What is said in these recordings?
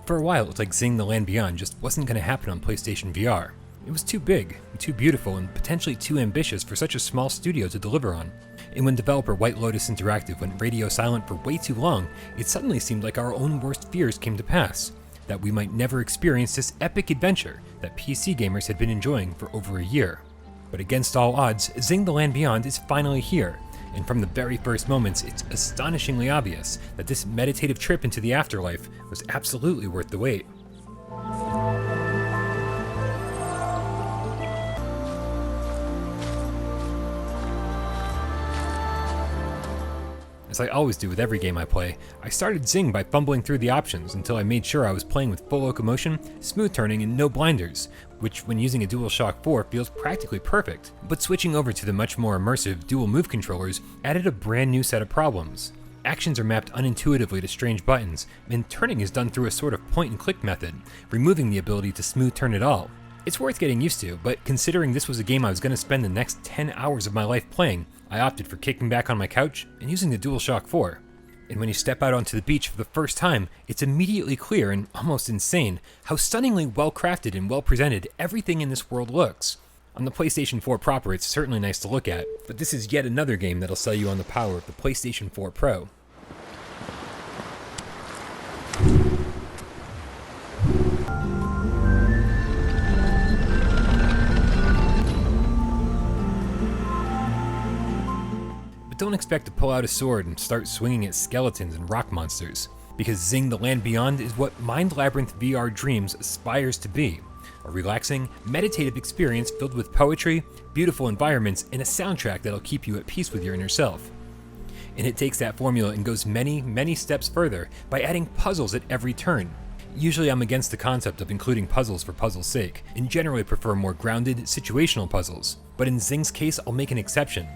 For a while, it looked like XING The Land Beyond just wasn't going to happen on PlayStation VR. It was too big, too beautiful, and potentially too ambitious for such a small studio to deliver on. And when developer White Lotus Interactive went radio silent for way too long, it suddenly seemed like our own worst fears came to pass, that we might never experience this epic adventure that PC gamers had been enjoying for over a year. But against all odds, XING The Land Beyond is finally here, and from the very first moments, it's astonishingly obvious that this meditative trip into the afterlife was absolutely worth the wait. As I always do with every game I play, I started XING by fumbling through the options until I made sure I was playing with full locomotion, smooth turning, and no blinders, which when using a DualShock 4 feels practically perfect. But switching over to the much more immersive dual move controllers added a brand new set of problems. Actions are mapped unintuitively to strange buttons, and turning is done through a sort of point-and-click method, removing the ability to smooth turn at all. It's worth getting used to, but considering this was a game I was going to spend the next 10 hours of my life playing, I opted for kicking back on my couch and using the DualShock 4. And when you step out onto the beach for the first time, it's immediately clear and almost insane how stunningly well crafted and well presented everything in this world looks. On the PlayStation 4 proper, it's certainly nice to look at, but this is yet another game that'll sell you on the power of the PlayStation 4 Pro. Don't expect to pull out a sword and start swinging at skeletons and rock monsters, because XING The Land Beyond is what Mind Labyrinth VR Dreams aspires to be, a relaxing, meditative experience filled with poetry, beautiful environments, and a soundtrack that'll keep you at peace with your inner self. And it takes that formula and goes many, many steps further by adding puzzles at every turn. Usually I'm against the concept of including puzzles for puzzle's sake, and generally prefer more grounded, situational puzzles, but in XING's case I'll make an exception.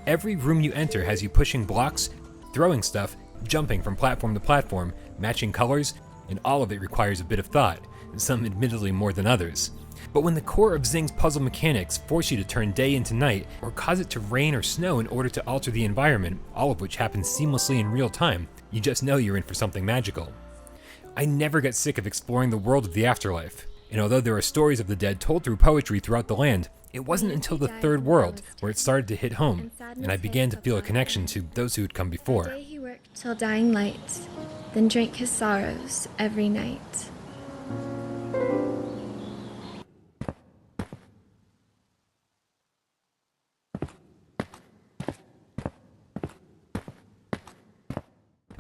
Every room you enter has you pushing blocks, throwing stuff, jumping from platform to platform, matching colors, and all of it requires a bit of thought, some admittedly more than others. But when the core of XING's puzzle mechanics force you to turn day into night, or cause it to rain or snow in order to alter the environment, all of which happens seamlessly in real time, you just know you're in for something magical. I never get sick of exploring the world of the afterlife, and although there are stories of the dead told through poetry throughout the land, it wasn't until the third world where it started to hit home, and I began to feel a connection to those who had come before. Day he worked till dying light, then drank his sorrows every night.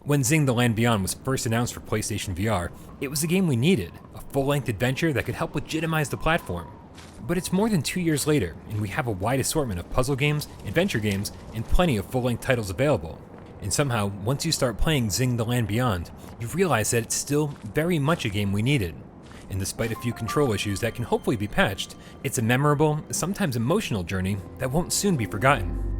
When XING The Land Beyond was first announced for PlayStation VR, it was a game we needed, a full-length adventure that could help legitimize the platform. But it's more than 2 years later, and we have a wide assortment of puzzle games, adventure games, and plenty of full-length titles available. And somehow, once you start playing XING The Land Beyond, you realize that it's still very much a game we needed. And despite a few control issues that can hopefully be patched, it's a memorable, sometimes emotional journey that won't soon be forgotten.